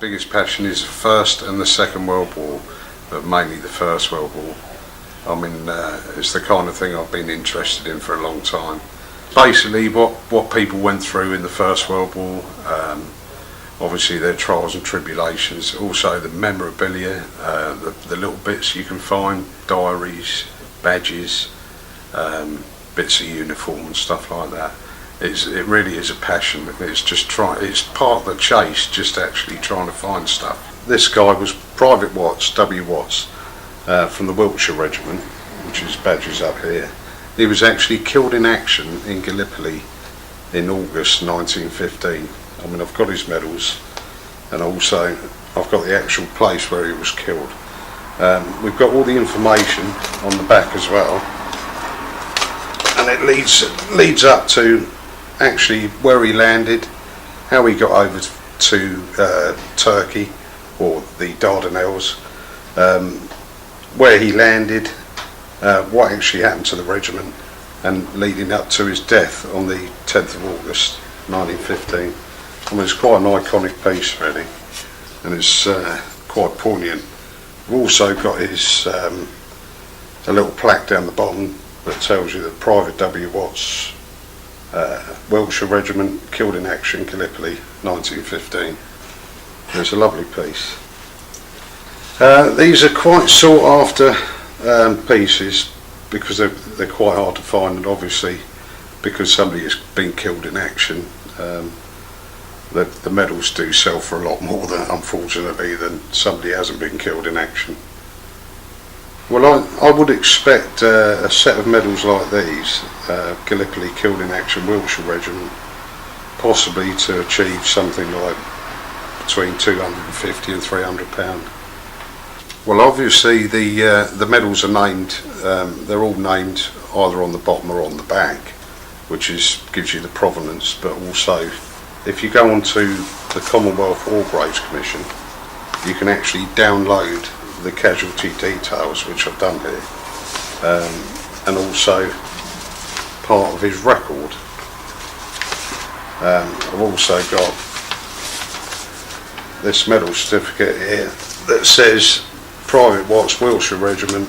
biggest passion is the First and the Second World War, but mainly the First World War. I mean, it's the kind of thing I've been interested in for a long time. Basically, what people went through in the First World War, obviously their trials and tribulations, also the memorabilia, the little bits you can find, diaries, badges, bits of uniform and stuff like that. It really is a passion. It's part of the chase, just actually trying to find stuff. This guy was Private Watts, W. Watts, from the Wiltshire Regiment, which is badges up here. He was actually killed in action in Gallipoli in August 1915. I mean, I've got his medals, and also I've got the actual place where he was killed. We've got all the information on the back as well, and it leads up to actually where he landed, how he got over to Turkey or the Dardanelles, where he landed, what actually happened to the regiment, and leading up to his death on the 10th of August 1915. I mean, it's quite an iconic piece really, and it's quite poignant. We've also got his a little plaque down the bottom that tells you that Private W. Watts, Wiltshire Regiment, killed in action, Gallipoli, 1915. It's a lovely piece. These are quite sought after pieces because they're quite hard to find, and obviously because somebody has been killed in action, the medals do sell for a lot more, unfortunately, than somebody who hasn't been killed in action. Well, I would expect a set of medals like these, Gallipoli, killed in action, Wiltshire Regiment, possibly to achieve something like between £250 and £300. Well, obviously the medals are named, they're all named either on the bottom or on the back, which gives you the provenance, but also if you go onto the Commonwealth War Graves Commission, you can actually download the casualty details, which I've done here, and also part of his record. I've also got this medal certificate here that says Private Watts, Wiltshire Regiment,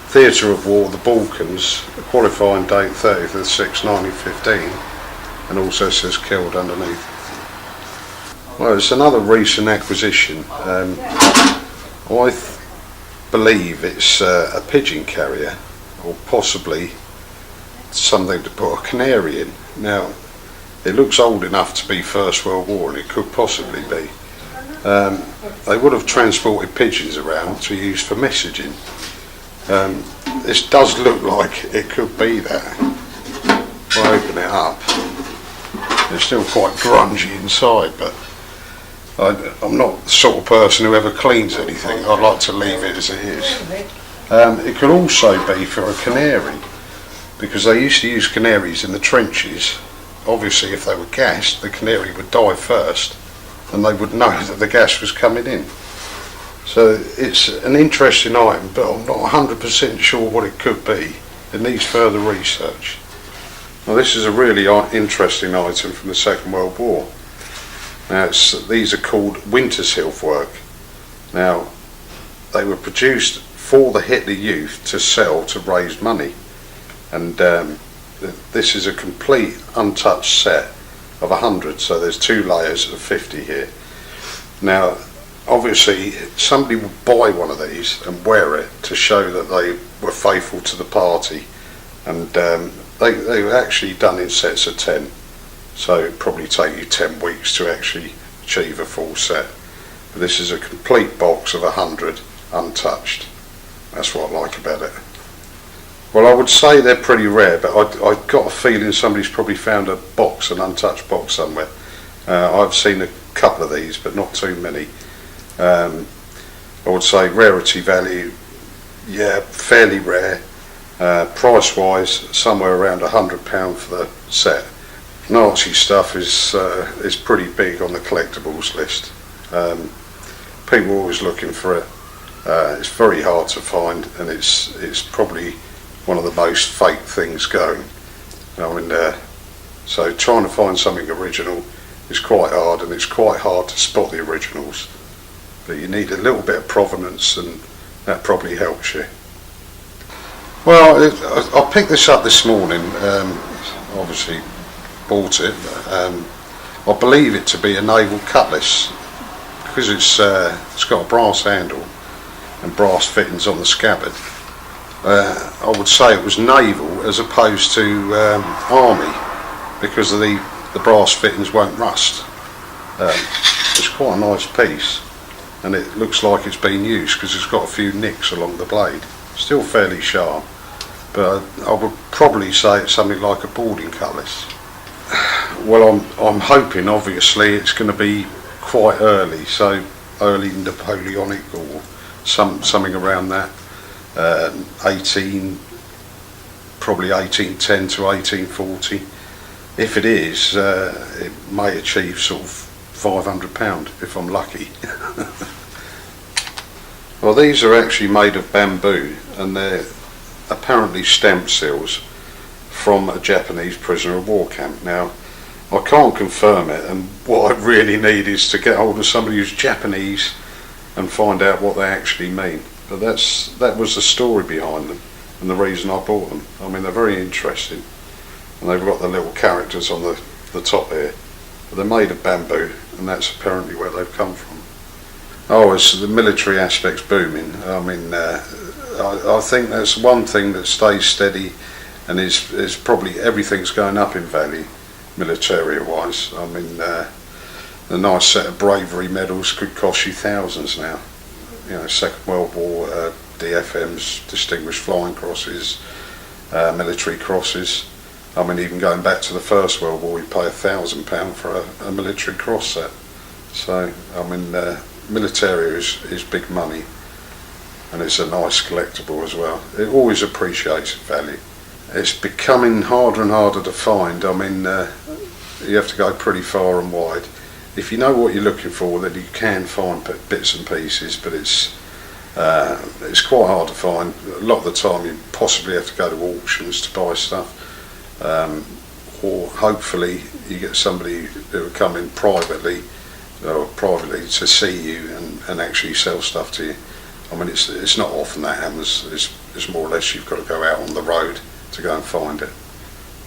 Theatre of War, the Balkans, qualifying date 30th of 6, 1915, and also says killed underneath. Well, it's another recent acquisition. I believe it's a pigeon carrier, or possibly something to put a canary in. Now, it looks old enough to be First World War, and it could possibly be. They would have transported pigeons around to use for messaging. This does look like it could be that. If I open it up, it's still quite grungy inside, but I'm not the sort of person who ever cleans anything. I'd like to leave it as it is. It could also be for a canary, because they used to use canaries in the trenches. Obviously, if they were gassed, the canary would die first, and they would know that the gas was coming in. So it's an interesting item, but I'm not 100% sure what it could be. It needs further research. Now, this is a really interesting item from the Second World War. Now, these are called Winter's Health work. Now, they were produced for the Hitler Youth to sell to raise money, and this is a complete untouched set of 100, so there's 2 layers of 50 here. Now, obviously somebody would buy one of these and wear it to show that they were faithful to the party, and they were actually done in sets of 10, so it'd probably take you 10 weeks to actually achieve a full set. But this is a complete box of 100 untouched. That's what I like about it. Well, I would say they're pretty rare, but I've got a feeling somebody's probably found a box, an untouched box somewhere. I've seen a couple of these, but not too many. I would say rarity value, yeah, fairly rare. Price wise, somewhere around £100 for the set. Nazi stuff is pretty big on the collectibles list. People are always looking for it. It's very hard to find, and it's probably one of the most fake things going. I mean, so trying to find something original is quite hard, and it's quite hard to spot the originals. But you need a little bit of provenance, and that probably helps you. Well, I picked this up this morning. Obviously, bought it. I believe it to be a naval cutlass because it's got a brass handle and brass fittings on the scabbard. I would say it was naval as opposed to army because of the brass fittings won't rust. It's quite a nice piece, and it looks like it's been used because it's got a few nicks along the blade. Still fairly sharp, but I would probably say it's something like a boarding cutlass. Well, I'm hoping obviously it's going to be quite early, so early Napoleonic or something around that. probably 1810 to 1840. If it is, it may achieve sort of £500 if I'm lucky. Well, these are actually made of bamboo, and they're apparently stamp seals from a Japanese prisoner of war camp. Now, I can't confirm it, and what I really need is to get hold of somebody who's Japanese and find out what they actually mean. But that was the story behind them and the reason I bought them. I mean, they're very interesting, and they've got the little characters on the top here. But they're made of bamboo, and that's apparently where they've come from. Oh, it's the military aspect's booming. I mean, I think that's one thing that stays steady, and is probably everything's going up in value, military-wise. I mean, the nice set of bravery medals could cost you thousands now. You know, Second World War, DFMs, Distinguished Flying Crosses, military crosses. I mean, even going back to the First World War, you pay £1,000 for a military cross set. So, I mean, military is big money, and it's a nice collectible as well. It always appreciates in value. It's becoming harder and harder to find. I mean, you have to go pretty far and wide. If you know what you're looking for, then you can find bits and pieces, but it's quite hard to find. A lot of the time you possibly have to go to auctions to buy stuff, or hopefully you get somebody who will come in privately to see you and actually sell stuff to you. I mean, it's not often that happens. It's more or less you've got to go out on the road to go and find it,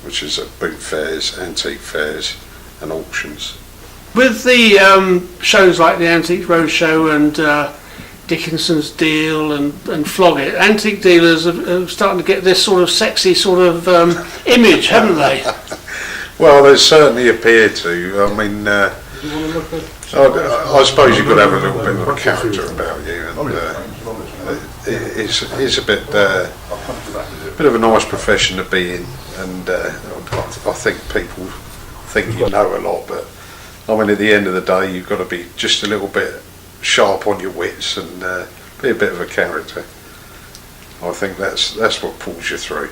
which is at boot fairs, antique fairs and auctions. With the shows like the Antique Roadshow and Dickinson's Deal and Flog It, antique dealers are starting to get this sort of sexy sort of image, haven't they? Well, they certainly appear to. I mean, I suppose you've got to have a little bit of a character about you, and it's a bit of a nice profession to be in, and I think people think you know a lot, but I mean, at the end of the day, you've got to be just a little bit sharp on your wits and be a bit of a character. I think that's what pulls you through.